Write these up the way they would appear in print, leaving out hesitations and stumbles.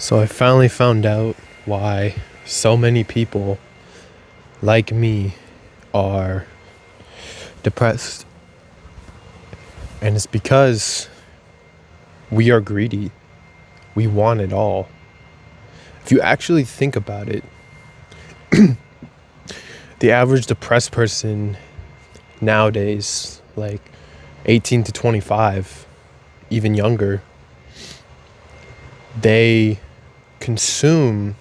So I finally found out why so many people like me are depressed. And it's because we are greedy. We want it all. If you actually think about it, the average depressed person nowadays, like 18 to 25, even younger, they consume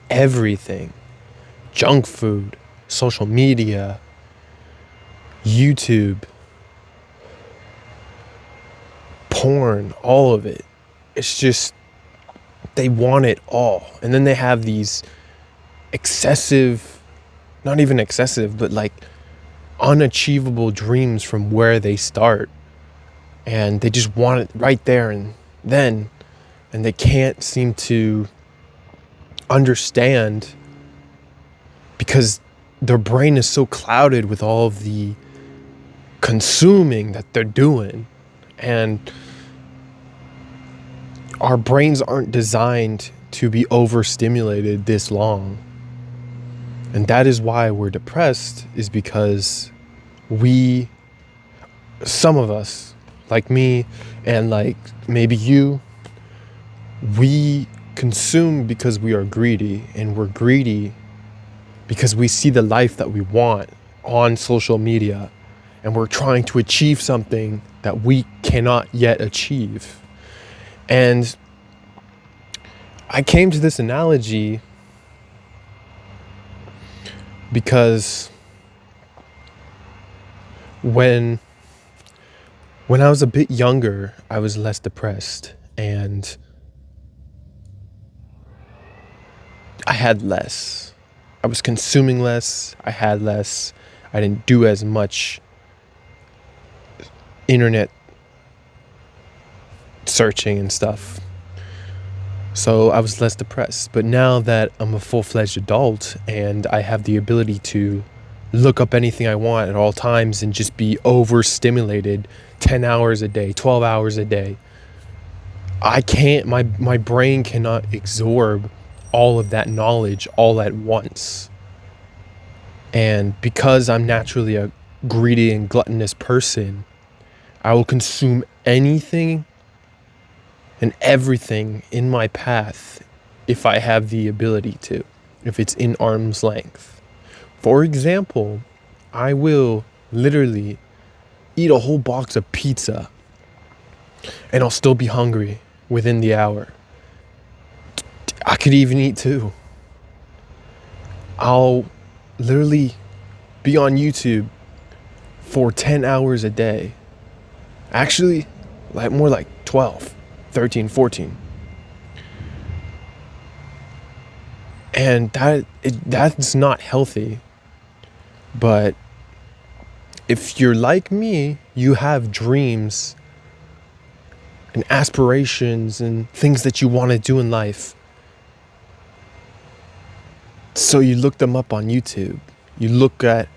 everything: junk food, social media, YouTube, porn, all of it. It's just, they want it all. And then they have these excessive, not even excessive, but like unachievable dreams from where they start. And they just want it right there and then. And they can't seem to understand because their brain is so clouded with all of the consuming that they're doing. And our brains aren't designed to be overstimulated this long. And that is why we're depressed, is because some of us, like me and like maybe you, we consume because we are greedy, and we're greedy because we see the life that we want on social media, and we're trying to achieve something that we cannot yet achieve. And I came to this analogy because when I was a bit younger, I was less depressed, and I had less. I was consuming less. I had less. I didn't do as much internet searching and stuff. So I was less depressed. But now that I'm a full-fledged adult and I have the ability to look up anything I want at all times and just be overstimulated 10 hours a day, 12 hours a day, I can't, my brain cannot absorb all of that knowledge all at once. And because I'm naturally a greedy and gluttonous person, I will consume anything and everything in my path if I have the ability to, if it's in arm's length. For example, I will literally eat a whole box of pizza and I'll still be hungry within the hour. I could even eat two. I'll literally be on YouTube for 10 hours a day. Actually, like more like 12, 13, 14. And that's not healthy. But if you're like me, you have dreams and aspirations and things that you want to do in life. So you look them up on YouTube. You look at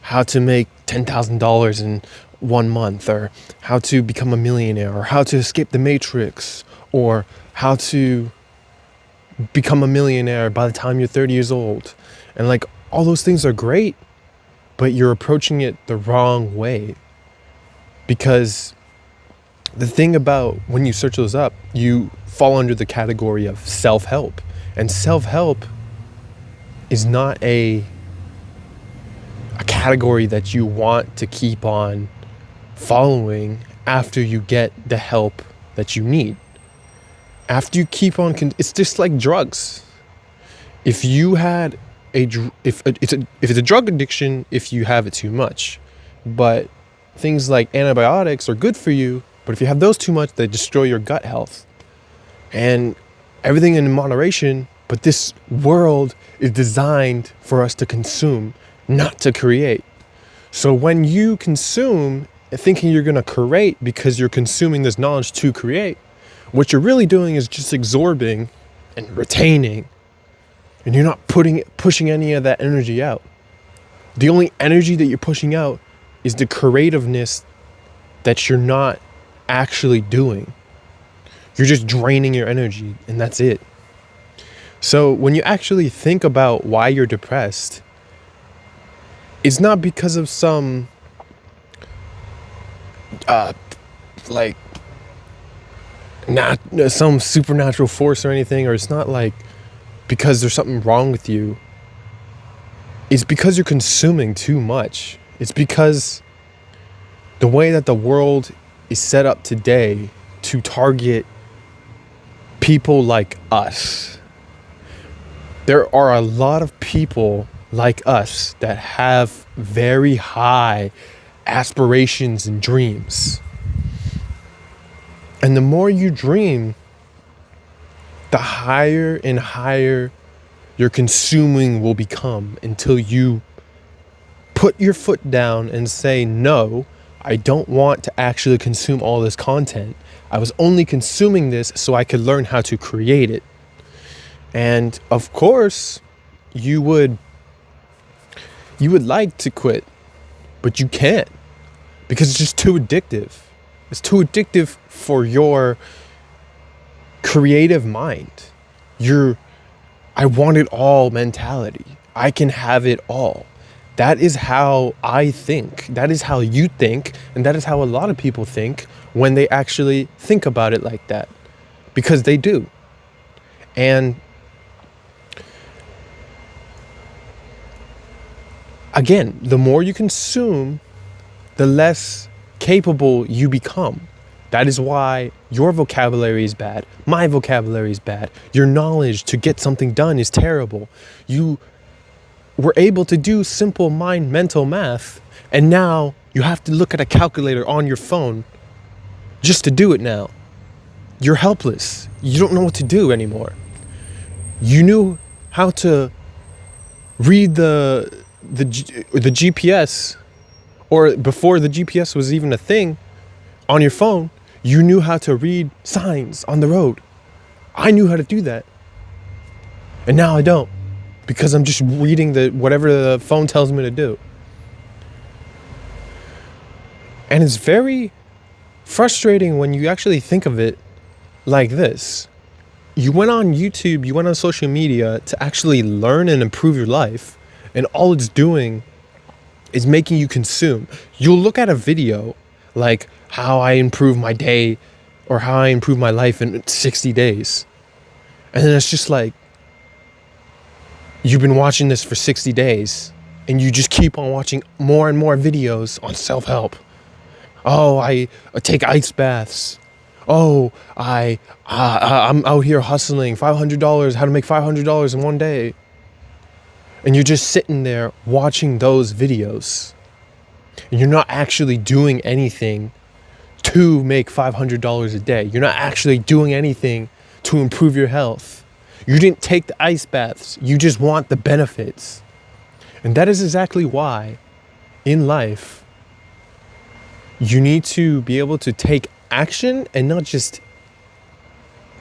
how to make $10,000 in 1 month, or how to become a millionaire, or how to escape the matrix, or how to become a millionaire by the time you're 30 years old. And like, all those things are great, but you're approaching it the wrong way. Because the thing about when you search those up, you fall under the category of self-help. And self-help is not a category that you want to keep on following after you get the help that you need. After you keep on, it's just like drugs. If you had if it's a drug addiction, if you have it too much, but things like antibiotics are good for you. But if you have those too much, they destroy your gut health. And everything in moderation. But this world is designed for us to consume, not to create. So when you consume thinking you're going to create because you're consuming this knowledge to create, what you're really doing is just absorbing and retaining. And you're not pushing any of that energy out. The only energy that you're pushing out is the creativeness that you're not actually doing. You're just draining your energy, and that's it. So when you actually think about why you're depressed, it's not because of some uh like not some supernatural force or anything, or it's not like because there's something wrong with you. It's because you're consuming too much. It's because the way that the world is set up today to target people like us. There are a lot of people like us that have very high aspirations and dreams. And the more you dream, the higher and higher your consuming will become until you put your foot down and say, no, I don't want to actually consume all this content. I was only consuming this so I could learn how to create it. And of course, you would like to quit, but you can't because it's just too addictive. It's too addictive for your creative mind. I want it all mentality. I can have it all. That is how I think. That is how you think. And that is how a lot of people think when they actually think about it like that. Because they do. And again, the more you consume, the less capable you become. That is why your vocabulary is bad. My vocabulary is bad. Your knowledge to get something done is terrible. You were able to do simple mental math, and now you have to look at a calculator on your phone just to do it now. You're helpless. You don't know what to do anymore. You knew how to read the GPS, or before the GPS was even a thing on your phone, you knew how to read signs on the road. I knew how to do that. And now I don't, because I'm just reading whatever the phone tells me to do. And it's very frustrating when you actually think of it like this. You went on YouTube, you went on social media to actually learn and improve your life, and all it's doing is making you consume. You'll look at a video like how I improve my day or how I improve my life in 60 days. And then it's just like, you've been watching this for 60 days and you just keep on watching more and more videos on self-help. Oh, I take ice baths. Oh, I'm out here hustling $500, how to make $500 in one day. And you're just sitting there watching those videos. And you're not actually doing anything to make $500 a day. You're not actually doing anything to improve your health. You didn't take the ice baths. You just want the benefits. And that is exactly why in life, you need to be able to take action and not just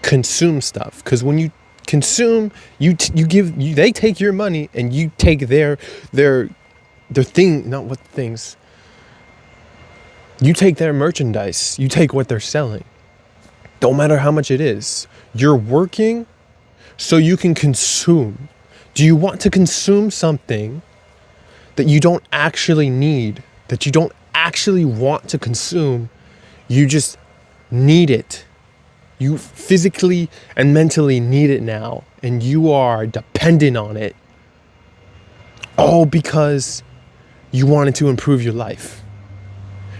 consume stuff. Because when you consume, they take your money and you take their thing, not what things. You take their merchandise. You take what they're selling. Don't matter how much it is. You're working so you can consume. Do you want to consume something that you don't actually need, that you don't actually want to consume? You just need it. You physically and mentally need it now, and you are dependent on it, all because you wanted to improve your life.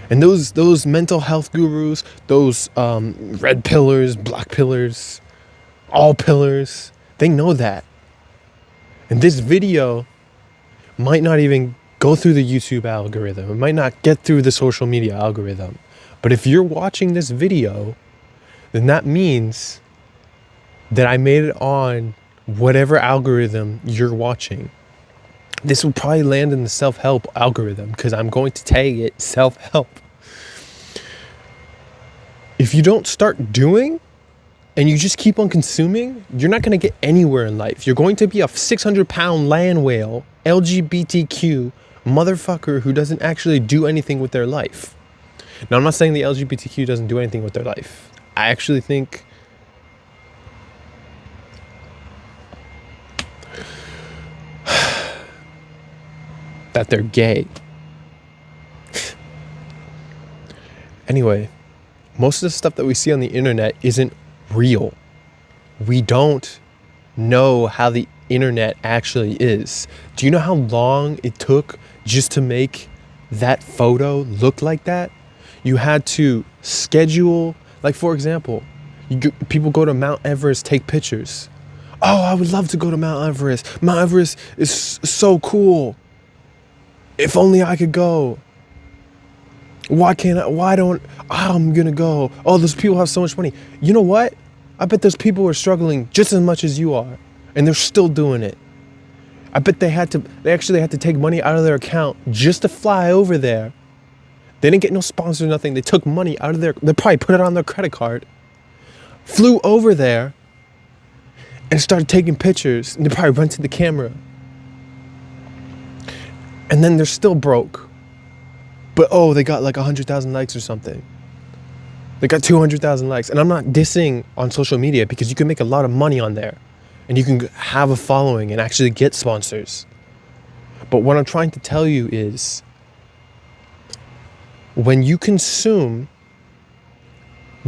And those mental health gurus, those red pillars, black pillars, all pillars, they know that. And this video might not even go through the YouTube algorithm. It might not get through the social media algorithm. But if you're watching this video, then that means that I made it on whatever algorithm you're watching. This will probably land in the self-help algorithm because I'm going to tag it self-help. If you don't start doing and you just keep on consuming, you're not going to get anywhere in life. You're going to be a 600-pound land whale, LGBTQ motherfucker who doesn't actually do anything with their life. Now, I'm not saying the LGBTQ doesn't do anything with their life. I actually think that they're gay. Anyway, most of the stuff that we see on the internet isn't real. We don't know how the internet actually is. Do you know how long it took just to make that photo look like that? You had to schedule, like for example, people go to Mount Everest, take pictures. Oh, I would love to go to Mount Everest. Mount Everest is so cool. If only I could go. I'm gonna go. Oh, those people have so much money. You know what? I bet those people are struggling just as much as you are, and they're still doing it. I bet they actually had to take money out of their account just to fly over there. They didn't get no sponsor, nothing. They took money out of they probably put it on their credit card, flew over there, and started taking pictures, and they probably rented the camera. And then they're still broke. But they got like 100,000 likes or something. They got 200,000 likes. And I'm not dissing on social media because you can make a lot of money on there. And you can have a following and actually get sponsors. But what I'm trying to tell you is when you consume,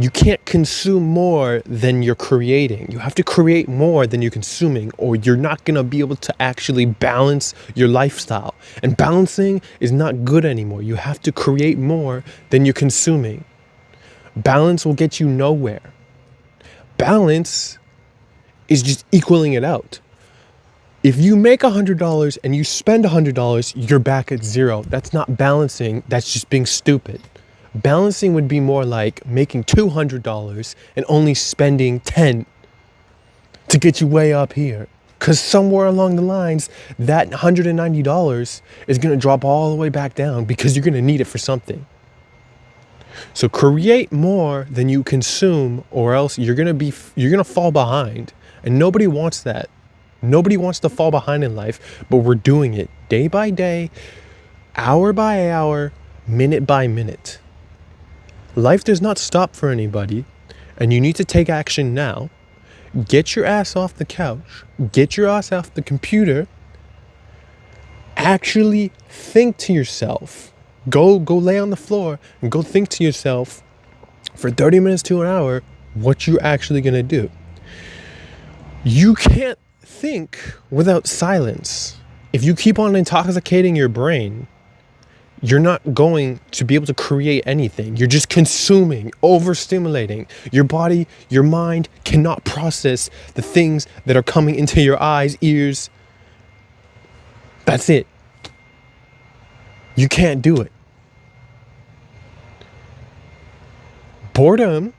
you can't consume more than you're creating. You have to create more than you're consuming, or you're not going to be able to actually balance your lifestyle. And balancing is not good anymore. You have to create more than you're consuming. Balance will get you nowhere. Balance is just equaling it out. If you make $100 and you spend $100, you're back at zero. That's not balancing. That's just being stupid. Balancing would be more like making $200 and only spending $10 to get you way up here. Because somewhere along the lines, that $190 is going to drop all the way back down because you're going to need it for something. So create more than you consume, or else you're going to fall behind. And nobody wants that. Nobody wants to fall behind in life, but we're doing it day by day, hour by hour, minute by minute. Life does not stop for anybody, and you need to take action now. Get your ass off the couch. Get your ass off the computer. Actually think to yourself. Go lay on the floor and go think to yourself for 30 minutes to an hour what you're actually going to do. You can't think without silence. If you keep on intoxicating your brain, you're not going to be able to create anything. You're just consuming, overstimulating. Your body, your mind cannot process the things that are coming into your eyes, ears. That's it. You can't do it. Boredom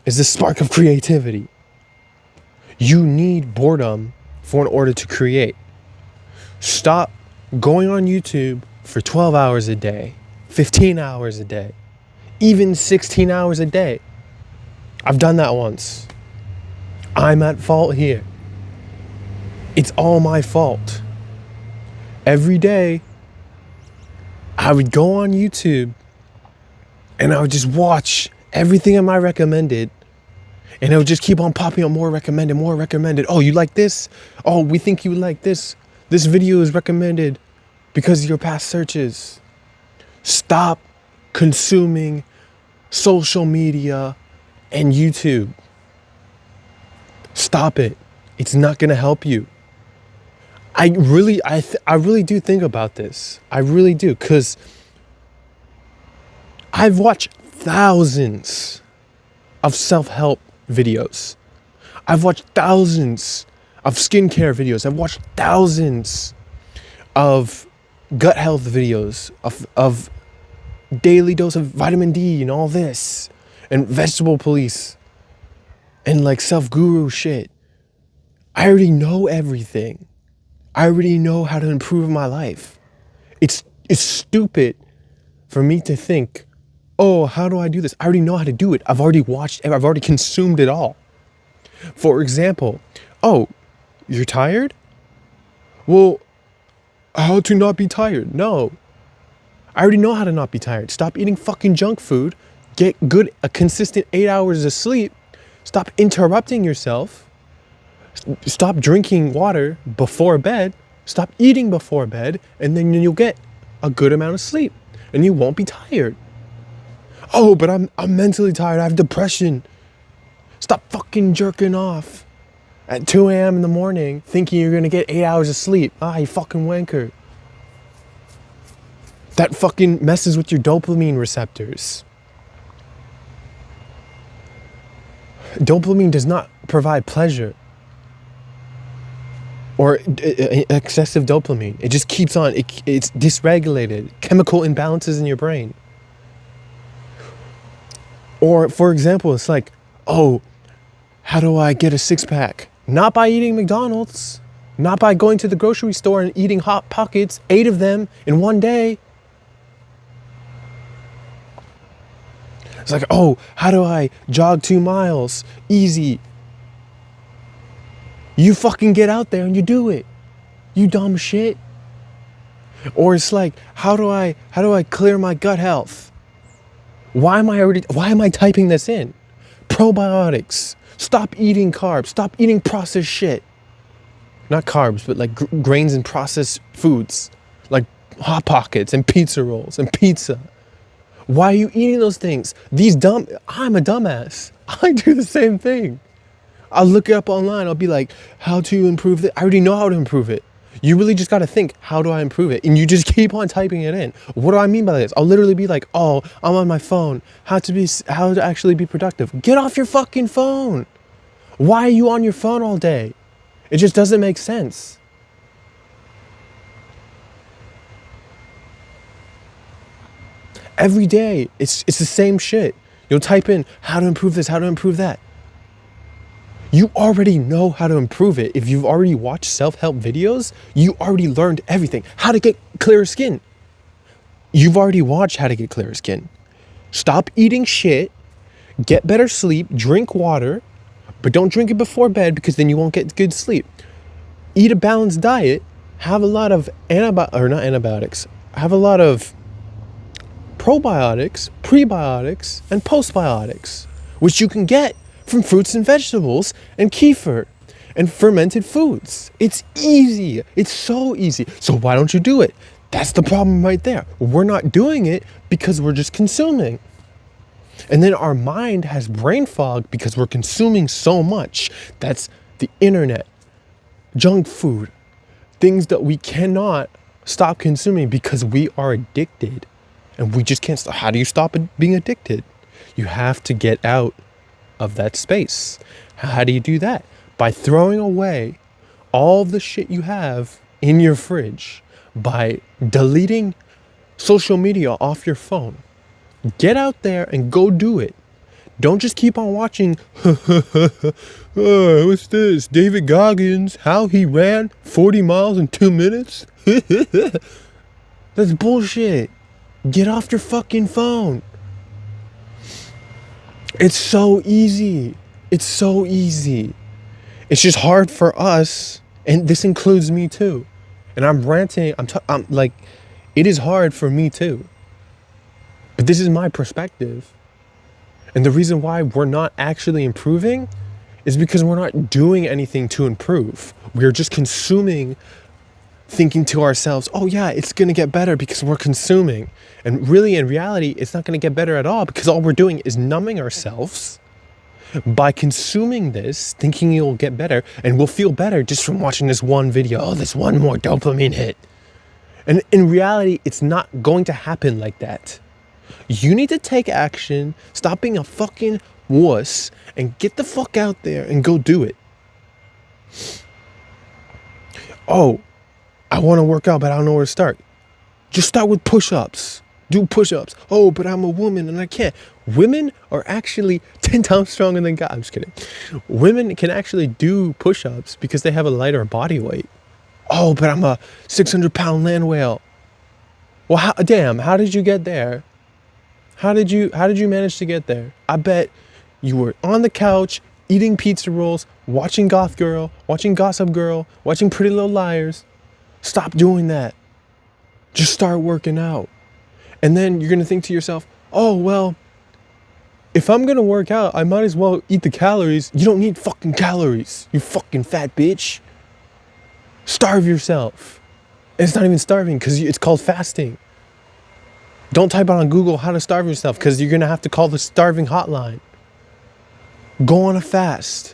is the spark of creativity. You need boredom in order to create. Stop going on YouTube for 12 hours a day, 15 hours a day, even 16 hours a day. I've done that once. I'm at fault here. It's all my fault. Every day, I would go on YouTube and I would just watch everything in my recommended, and it would just keep on popping up more recommended. Oh, you like this? Oh, we think you would like this. This video is recommended because of your past searches. Stop consuming social media and YouTube. Stop it. It's not going to help you. I really do think about this. I really do, because I've watched thousands of self-help videos. I've watched thousands of skincare videos. I've watched thousands of gut health videos, of daily dose of vitamin D and all this, and vegetable police, and like self-guru shit. I already know everything. I already know how to improve my life. It's stupid for me to think, oh, how do I do this? I already know how to do it. I've already watched, I've already consumed it all. For example, oh, you're tired? Well, how to not be tired? No. I already know how to not be tired. Stop eating fucking junk food. Get a consistent 8 hours of sleep. Stop interrupting yourself. Stop drinking water before bed. Stop eating before bed, and then you'll get a good amount of sleep, and you won't be tired. Oh, but I'm mentally tired. I have depression. Stop fucking jerking off at 2 a.m. in the morning thinking you're gonna get 8 hours of sleep. Ah, you fucking wanker. That fucking messes with your dopamine receptors. Dopamine does not provide pleasure or excessive dopamine. It just keeps on, it's dysregulated, chemical imbalances in your brain. Or, for example, it's like, oh, how do I get a six-pack? Not by eating McDonald's, not by going to the grocery store and eating Hot Pockets, 8 of them in one day. It's like, oh, how do I jog 2 miles? Easy. You fucking get out there and you do it. You dumb shit. Or it's like, how do I clear my gut health? Why am I typing this in? Probiotics. Stop eating carbs. Stop eating processed shit. Not carbs, but like grains and processed foods. Like Hot Pockets and pizza rolls and pizza. Why are you eating those things? I'm a dumbass. I do the same thing. I'll look it up online. I'll be like, how to improve it? I already know how to improve it. You really just got to think, how do I improve it? And you just keep on typing it in. What do I mean by this? I'll literally be like, oh, I'm on my phone. How to actually be productive. Get off your fucking phone. Why are you on your phone all day? It just doesn't make sense. Every day, it's the same shit. You'll type in how to improve this, how to improve that. You already know how to improve it. If you've already watched self-help videos, you already learned everything. How to get clearer skin. You've already watched how to get clearer skin. Stop eating shit, get better sleep, drink water, but don't drink it before bed because then you won't get good sleep. Eat a balanced diet, have a lot of have a lot of probiotics, prebiotics, and postbiotics, which you can get from fruits and vegetables and kefir and fermented foods. It's easy. It's so easy. So why don't you do it? That's the problem right there. We're not doing it because we're just consuming. And then our mind has brain fog because we're consuming so much. That's the internet, junk food, things that we cannot stop consuming because we are addicted. And we just can't stop. How do you stop being addicted? You have to get out of that space. How do you do that? By throwing away all the shit you have in your fridge, by deleting social media off your phone. Get out there and go do it. Don't just keep on watching, oh, what's this? David Goggins, how he ran 40 miles in 2 minutes? That's bullshit. Get off your fucking phone. It's so easy. It's so easy. It's just hard for us, and this includes me too. And I'm ranting. I'm like, it is hard for me too. But this is my perspective. And the reason why we're not actually improving is because we're not doing anything to improve. We're just consuming, thinking to ourselves, oh yeah, it's going to get better because we're consuming. And really, in reality, it's not going to get better at all because all we're doing is numbing ourselves by consuming this, thinking it will get better, and we'll feel better just from watching this one video. Oh, this one more dopamine hit. And in reality, it's not going to happen like that. You need to take action, stop being a fucking wuss, and get the fuck out there and go do it. Oh, I want to work out, but I don't know where to start. Just start with push-ups. Do push-ups. Oh, but I'm a woman and I can't. Women are actually 10 times stronger than guys. I'm just kidding. Women can actually do push-ups because they have a lighter body weight. Oh, but I'm a 600-pound land whale. Well, how did you get there? How did you manage to get there? I bet you were on the couch eating pizza rolls, watching Goth Girl, watching Gossip Girl, watching Pretty Little Liars. Stop doing that. Just start working out. And then you're going to think to yourself, oh, well, if I'm going to work out, I might as well eat the calories. You don't need fucking calories, you fucking fat bitch. Starve yourself. And it's not even starving because it's called fasting. Don't type out on Google how to starve yourself because you're going to have to call the starving hotline. Go on a fast.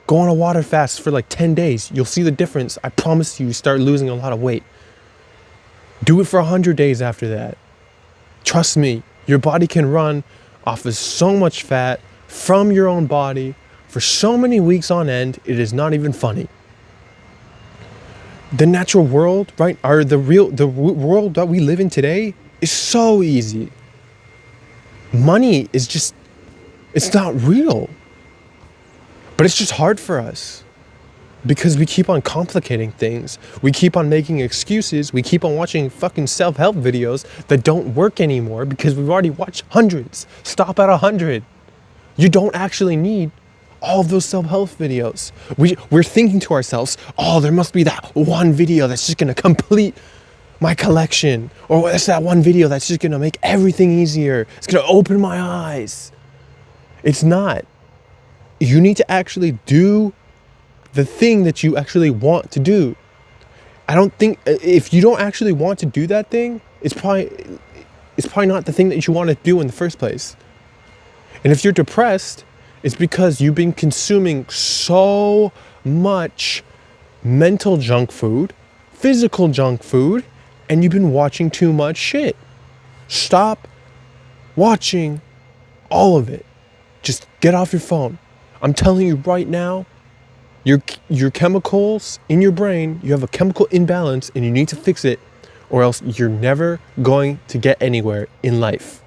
Go on a water fast for like 10 days. You'll see the difference. I promise you start losing a lot of weight. Do it for 100 days after that. Trust me, your body can run off of so much fat from your own body for so many weeks on end, it is not even funny. The natural world, right, the world that we live in today is so easy. Money is just, it's not real. But it's just hard for us because we keep on complicating things. We keep on making excuses. We keep on watching fucking self-help videos that don't work anymore because we've already watched hundreds. Stop at 100. You don't actually need all of those self-help videos. We're thinking to ourselves, oh, there must be that one video that's just gonna complete my collection. Or it's that one video that's just gonna make everything easier. It's gonna open my eyes. It's not. You need to actually do the thing that you actually want to do. I don't think, if you don't actually want to do that thing, it's probably not the thing that you want to do in the first place. And if you're depressed, it's because you've been consuming so much mental junk food, physical junk food, and you've been watching too much shit. Stop watching all of it. Just get off your phone. I'm telling you right now, your chemicals in your brain, you have a chemical imbalance and you need to fix it, or else you're never going to get anywhere in life.